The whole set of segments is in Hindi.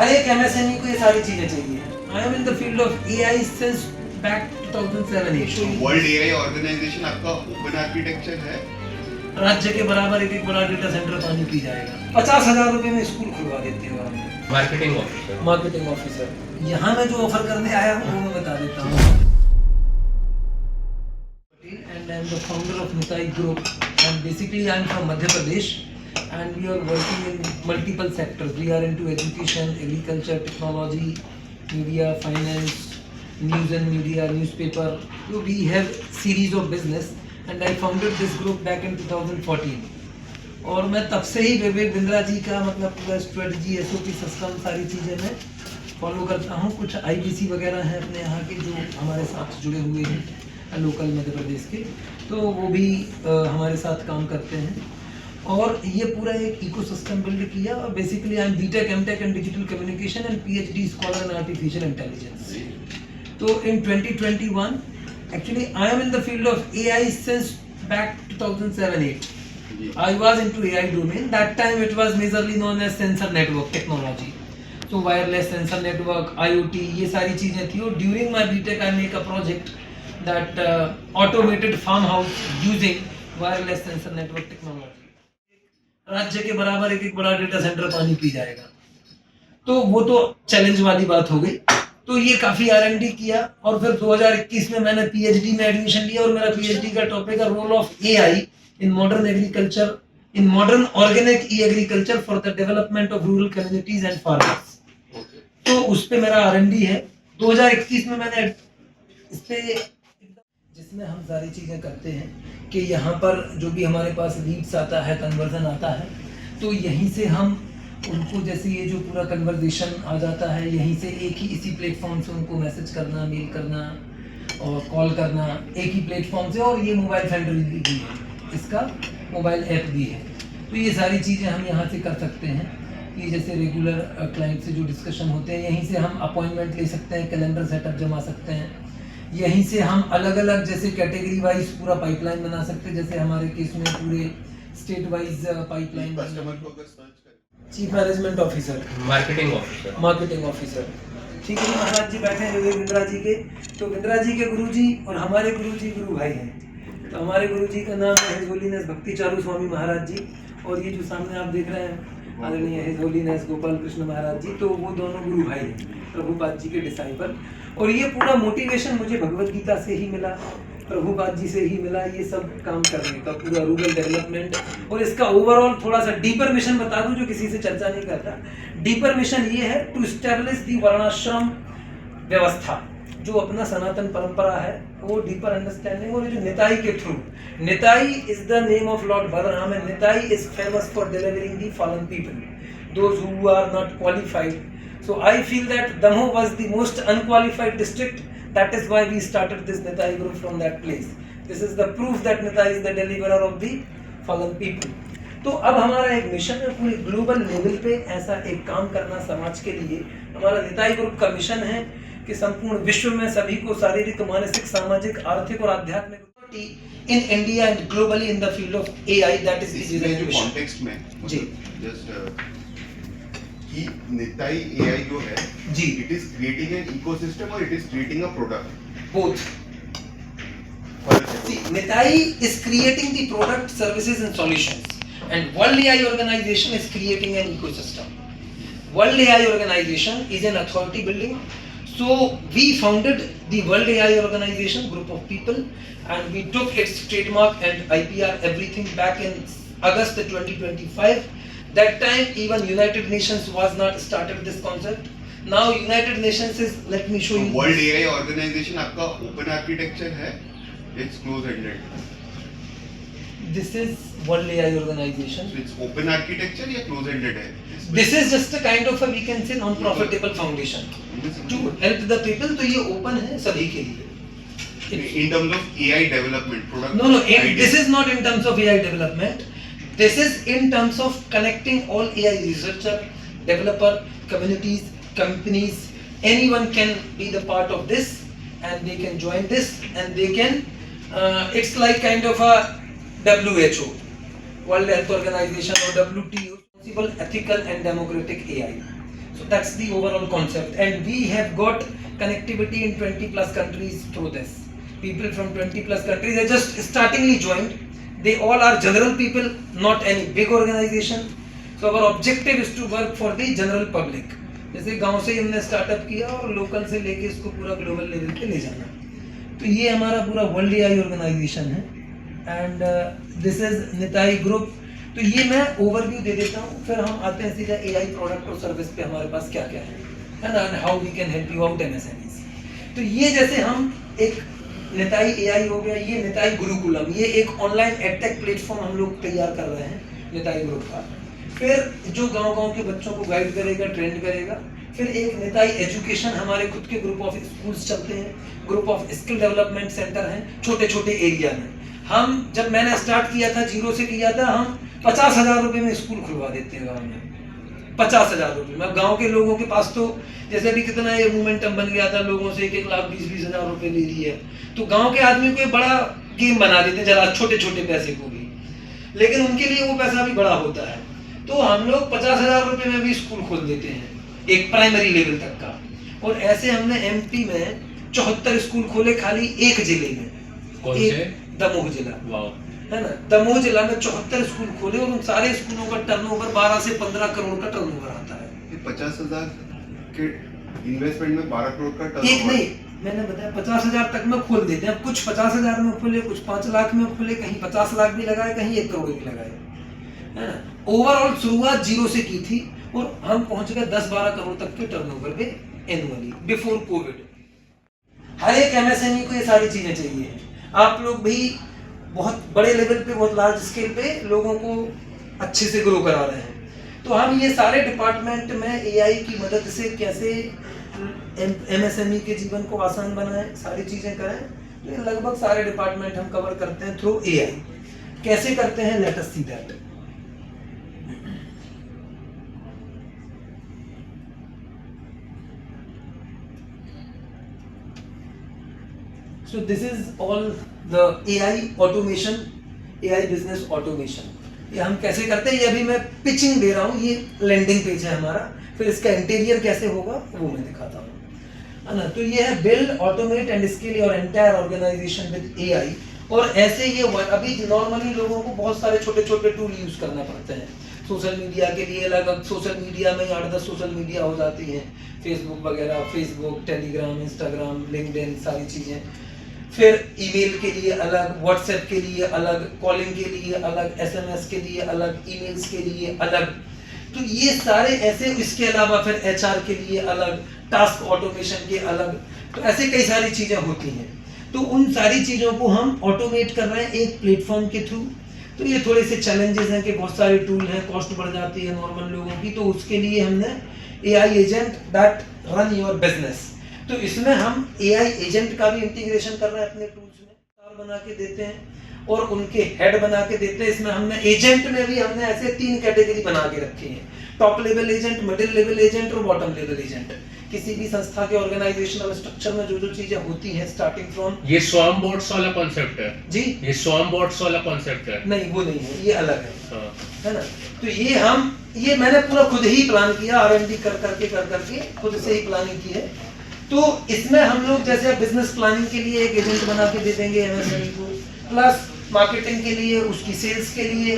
हर एक एमएसएमई को ये सारी चीजें चाहिए। I am in the field of AI since back 2007-8। World AI organisation आपका ओपन आर्किटेक्चर है। राज्य के बराबर एक बड़ा डेटा सेंटर पानी पी जाएगा। 50,000 रुपए में स्कूल खुलवा देती है मार्केटिंग ऑफिसर। यहाँ मैं जो ऑफर करने आया हूँ वो मैं बता देता हूँ। And I am the founder of Nitai Group, and basically I am from Madhya Pradesh, and we are working in multiple sectors. We are into education, agriculture, technology, media, finance, news and media, newspaper. So we have series of business, and I founded this group back in 2014. और मैं तब से ही विवेक बिंद्रा जी का मतलब पूरा स्ट्रेटजी, एसओपी सिस्टम सारी चीज़ें मैं फॉलो करता हूँ। कुछ आईबीसी वगैरह हैं अपने यहाँ के जो हमारे साथ जुड़े हुए हैं लोकल मध्य प्रदेश के, तो वो भी हमारे साथ काम करते हैं। और ये पूरा एक इकोसिस्टम बिल्ड किया। और basically I am BTech, MTech in digital communication and PhD scholar in artificial intelligence. तो in 2021 actually I am in the field of AI since back 2007-8। I was into AI domain. That time it was majorly known as sensor network technology. So wireless sensor network, IoT, ये सारी चीजें थी। और during my BTech I make a project that automated farmhouse using wireless sensor network technology. राज्य के बराबर एक बड़ा डेटा सेंटर पानी पी जाएगा। तो वो तो चैलेंज वाली बात हो गई। तो ये काफी R&D किया और फिर 2021 में मैंने PhD में एडमिशन लिया। और मेरा PhD का टॉपिक है role of AI in modern agriculture, in modern organic e-agriculture for the development of rural communities and farmers. तो उस पे मेरा R&D है। 2021 में मैंने इस पे जिसमें हम सारी चीज़ें करते हैं कि यहाँ पर जो भी हमारे पास लीड्स आता है, कन्वर्जन आता है, तो यहीं से हम उनको जैसे ये जो पूरा कन्वर्जेशन आ जाता है, यहीं से एक ही इसी प्लेटफॉर्म से उनको मैसेज करना, मेल करना और कॉल करना एक ही प्लेटफॉर्म से। और ये मोबाइल फ्रेंडली भी है, इसका मोबाइल ऐप भी है। तो ये सारी चीज़ें हम यहाँ से कर सकते हैं कि जैसे रेगुलर क्लाइंट से जो डिस्कशन होते हैं, यहीं से हम अपॉइंटमेंट ले सकते हैं, कैलेंडर सेटअप जमा सकते हैं। यहीं से हम अलग अलग जैसे कैटेगरी वाइज पूरा पाइपलाइन बना सकते हैं। जैसे हमारे केस में पूरे state wise pipeline. Chief management officer, marketing officer. ठीक है, महाराज जी बैठे हैं विवेक बिंद्रा जी के। तो बिंद्रा जी के गुरुजी और हमारे गुरुजी गुरु भाई हैं। तो हमारे गुरुजी का नाम है हिज होलीनेस भक्ति चारू स्वामी महाराज जी। और ये जो सामने आप देख रहे हैं आदरणीय हिज होलीनेस गोपाल कृष्ण महाराज जी, तो वो दोनों गुरु भाई हैं, प्रभुपाद जी के डिसाइपल। और ये पूरा मोटिवेशन मुझे भगवत गीता से ही मिला, प्रभुपाद जी से ही मिला। ये सब काम करने का पूरा रूरल डेवलपमेंट और इसका ओवरऑल थोड़ा सा डीपर मिशन बता दूं जो किसी से चर्चा नहीं करता। डीपर मिशन ये है टू एस्टैब्लिश दी वर्णाश्रम व्यवस्था, जो अपना सनातन परंपरा है, वो डीपर अंडरस्टैंडिंग। और जो निताई के through, Nitai is the name of lord Balram and Nitai is famous for delivering the fallen people, those who are not qualified. So I feel that Damoh was the most unqualified district. That is why we started this Nitai group from that place. This is the proof that Nitai is the deliverer of the fallen people. तो अब हमारा एक मिशन है पूरे ग्लोबल लेवल पे ऐसा एक काम करना समाज के लिए। हमारा निताई ग्रुप का मिशन है कि संपूर्ण विश्व में सभी को शारीरिक, मानसिक, सामाजिक, आर्थिक और आध्यात्मिक in India and globally in the field of AI, that is the mission. Context में जी जस्ट कि निताई एआई जो है जी, it is creating an ecosystem और it is creating a product both. See, Nitai is creating the product, services and solutions, and World AI Organization is creating an ecosystem. World AI Organization is an authority building. So we founded the World AI Organization group of people, and we took its trademark and IPR everything back in August 2025. That time even United Nations was not started this concept. Now United Nations is, let me show you. World AI organisation आपका ओपन आर्किटेक्चर है, it's close ended. This is World AI Organization. So it's open architecture या close ended है? This is just a kind of a, we can say, non-profitable foundation to help the people. तो ये open है सभी के लिए। In terms of AI development, product. No, this is not in terms of AI development. This is in terms of connecting all AI researcher, developer, communities, companies. Anyone can be the part of this, and they can join this, and they can. It's like kind of a WHO, World Health Organization, or WTO, responsible, ethical, and democratic AI. So that's the overall concept, and we have got connectivity in 20 plus countries through this. People from 20 plus countries are just startingly joined. They all are general people, not any big organization. So our objective is to work for the general public. जैसे गांव से ही हमने स्टार्टअप किया और लोकल से लेके इसको पूरा ग्लोबल लेवल पे ले जाना. तो ये हमारा पूरा वर्ल्ड एआई ऑर्गेनाइजेशन है, and this is Nitai group. तो ये मैं ओवरव्यू दे देता हूँ, फिर हम आते हैं सीधा एआई प्रोडक्ट और सर्विस पे हमारे पास क्या क्या है ना, and how we can help you out MSMEs. तो ये जैसे हम एक निताई एआई हो गया, ये निताई गुरुकुलम, ये एक ऑनलाइन एडटेक प्लेटफॉर्म हम लोग तैयार कर रहे हैं निताई ग्रुप का. फिर जो गांव-गांव के बच्चों को गाइड करेगा, ट्रेंड करेगा. फिर एक निताई एजुकेशन, हमारे खुद के ग्रुप ऑफ स्कूल्स चलते हैं, group of skill development centre हैं छोटे छोटे एरिया में. हम जब मैंने स्टार्ट किया था, जीरो से किया था, हम 50,000 रुपए में स्कूल खुलवा देते हैं गाँव में. 50,000 रुपए में. गाँव के लोगों के पास तो जैसे अभी कितना ये मोमेंटम बन गया था, लोगों से 1 लाख 20 हजार रुपए ले रही है, तो गाँव के आदमी को बड़ा गेम बना देते हैं जरा छोटे छोटे पैसे को भी, लेकिन उनके लिए वो पैसा भी बड़ा होता है. तो हम लोग 50,000 रुपए में भी स्कूल खोल देते हैं एक प्राइमरी लेवल तक का. और ऐसे हमने एमपी में 74 स्कूल खोले खाली एक जिले में. कौन से? दमोह जिला, वाह, है ना. दमोह जिला में 74 स्कूल खोले और उन सारे स्कूलों का टर्नओवर 12 से 15 करोड़ का टर्नओवर आता है. 50,000 के इन्वेस्टमेंट में 12 करोड़ का एक टर्नओवर. नहीं, मैंने बताया 50,000 तक में खोल देते हैं. कुछ 50,000 में खोले, कुछ 5 लाख में खोले, कहीं 50 लाख भी लगाए, कहीं 1 करोड़ भी लगाए, है ना. ओवरऑल शुरुआत जीरो से की थी और हम पहुंच गए 10-12 करोड़ तक के टर्नओवर पे एनुअली बिफोर कोविड. हर एक एमएसएमई को ये सारी चीजें चाहिए. आप लोग भी बहुत बड़े लेवल पे, बहुत लार्ज स्केल पे लोगों को अच्छे से ग्रो करा रहे हैं. तो हम ये सारे डिपार्टमेंट में एआई की मदद से कैसे एमएसएमई के जीवन को आसान बनाएं, सारी चीजें करें. तो ये लगभग सारे डिपार्टमेंट हम कवर करते हैं थ्रू एआई. कैसे करते हैं, let us see that. So this is all the AI automation, AI business automation. ये हम कैसे करते हैं, ये अभी मैं पिचिंग दे रहा हूँ. ये लैंडिंग पेज है हमारा, फिर इसका इंटीरियर कैसे होगा वो मैं दिखाता हूँ, है ना. तो ये है build, automate and scale your entire organisation with AI. और ऐसे ये अभी नॉर्मली लोगों को बहुत सारे छोटे छोटे टूल यूज करना पड़ते हैं. सोशल मीडिया के लिए अलग, सोशल मीडिया में 8-10 सोशल मीडिया हो जाती हैं, फेसबुक वगैरह, फेसबुक, टेलीग्राम, इंस्टाग्राम, लिंक्डइन, सारी चीज़ें. फिर ईमेल के लिए अलग, व्हाट्सएप के लिए अलग, कॉलिंग के लिए अलग, एसएमएस के लिए अलग, ईमेल्स के लिए अलग. तो ये सारे ऐसे, इसके अलावा फिर एचआर के लिए अलग, टास्क ऑटोमेशन के अलग. तो ऐसे कई सारी चीज़ें होती हैं. तो उन सारी चीज़ों को हम ऑटोमेट कर रहे हैं एक प्लेटफॉर्म के थ्रू. तो ये थोड़े से चैलेंजेस हैं कि बहुत सारे टूल हैं, कॉस्ट बढ़ जाती है नॉर्मल लोगों की. तो उसके लिए हमने AI agent that run your business. तो इसमें हम एआई एजेंट का भी इंटीग्रेशन कर रहे हैं अपने टूल्स में. स्टार बना के देते हैं और उनके हेड बना के देते हैं. इसमें हमने एजेंट में भी हमने ऐसे 3 कैटेगरी बना के रखी है: top level agent, middle level agent और बॉटम लेवल एजेंट. किसी भी संस्था के ऑर्गेनाइजेशनल स्ट्रक्चर में जो जो चीजें होती हैं स्टार्टिंग फ्रॉम. ये स्वॉर्म बोट्स वाला कॉन्सेप्ट है जी. ये स्वॉर्म बोट्स वाला कॉन्सेप्ट है. नहीं, वो नहीं है, ये अलग है. हाँ. है ना. तो ये मैंने पूरा खुद ही प्लान किया, R&D कर करके खुद से ही प्लानिंग की है. तो इसमें हम लोग जैसे बिजनेस प्लानिंग के लिए एक एजेंट बना के दे देंगे एमएसएमई को, प्लस मार्केटिंग के लिए, उसकी सेल्स के लिए,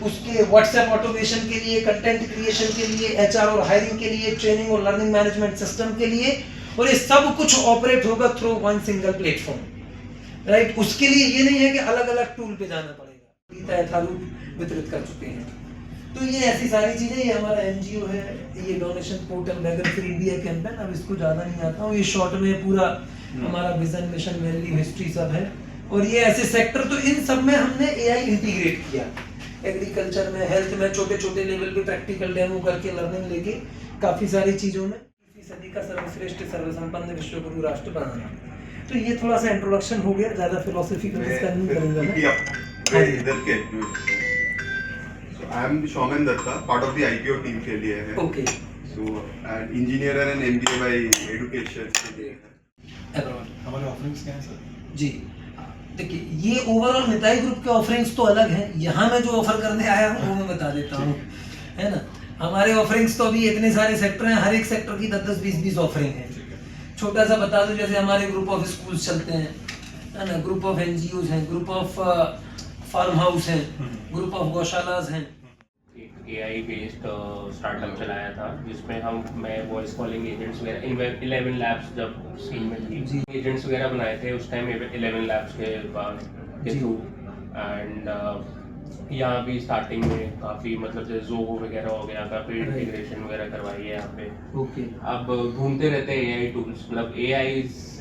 उसके व्हाट्सएप ऑटोमेशन के लिए, कंटेंट क्रिएशन के लिए, एचआर और हायरिंग के लिए, ट्रेनिंग और लर्निंग मैनेजमेंट सिस्टम के लिए. और ये सब कुछ ऑपरेट होगा through one single platform, right. उसके लिए ये नहीं है कि अलग अलग टूल पे जाना पड़ेगा. यथारूप वितरित कर चुके हैं. तो ये ऐसी सारी चीजें. ये हमारा एनजीओ है, ये donation portal beggar free India campaign. अब इसको ज्यादा नहीं आता हूँ, ये शॉर्ट में पूरा हमारा विजन, मिशन, वैल्यू, हिस्ट्री सब है. और ये ऐसे सेक्टर, तो इन सब में हमने एआई इंटीग्रेट किया. एग्रीकल्चर में, हेल्थ में, छोटे छोटे लेवल पे प्रैक्टिकल डेमो करके, लर्निंग लेके, काफी सारी चीजों में. 20वीं सदी का सर्वश्रेष्ठ सर्वसंपन्न विश्व गुरु राष्ट्र बनाना. तो ये थोड़ा सा इंट्रोडक्शन हो गया, ज्यादा फिलोसफी का डिस्कशन नहीं करूंगा मैं. इधर के I am Shauman Datta, part of the IPO team के लिए है. Okay. So and engineer and MBA by education के लिए है. Abroad. हमारे ऑफरिंग्स क्या हैं सर? जी देखिए, ये ओवरऑल निताई ग्रुप के ऑफरिंग्स तो अलग हैं. यहाँ मैं जो ऑफर करने आया हूँ वो मैं बता देता हूँ, है ना. हमारे ऑफरिंग्स तो अभी इतने सारे सेक्टर हैं, हर एक सेक्टर की 10-10, 20-20 ऑफरिंग है। छोटा सा बता दूं, जैसे हमारे ग्रुप ऑफ स्कूल्स चलते हैं, है ना, ग्रुप ऑफ एनजीओज हैं, ग्रुप ऑफ फार्म हाउस हैं, ग्रुप ऑफ गौशालाज हैं। एक AI बेस्ड स्टार्टअप चलाया था जिसमें मैं वॉइस कॉलिंग एजेंट्स वगैरह 11 लैब्स जब स्कीम में थी, जी। एजेंट्स वगैरह बनाए थे उस टाइम 11 लैब्स के जी। थ्रू। एंड यहाँ भी स्टार्टिंग में काफ़ी मतलब जैसे जोगो वगैरह हो गया, काफ़ी Right. इंटीग्रेशन वगैरह करवाई है यहाँ पे। ओके, अब घूमते रहते हैं AI टूल्स, मतलब AI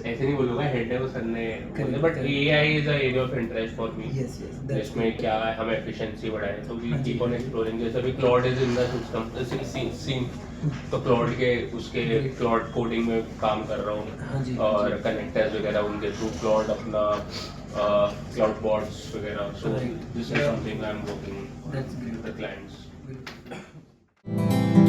ऐसे नहीं बोलूँगा हेड है वो सर ने, Correct, but correct. AI is a area of interest for me. Yes yes, इसमें क्या है, हम एफिशिएंसी बढ़ाए तो वी हाँ जी। Keep on exploring. जैसे अभी cloud is in the system scene, तो क्लाउड के उसके Great. क्लाउड कोडिंग में काम कर रहा हाँ जी, हूँ हाँ और जी। कनेक्टर्स वगैरह उनके थ्रू क्लाउड अपना क्लाउड बॉट्स वगैरह। सो Right. This is something I am working that's with the clients. Great.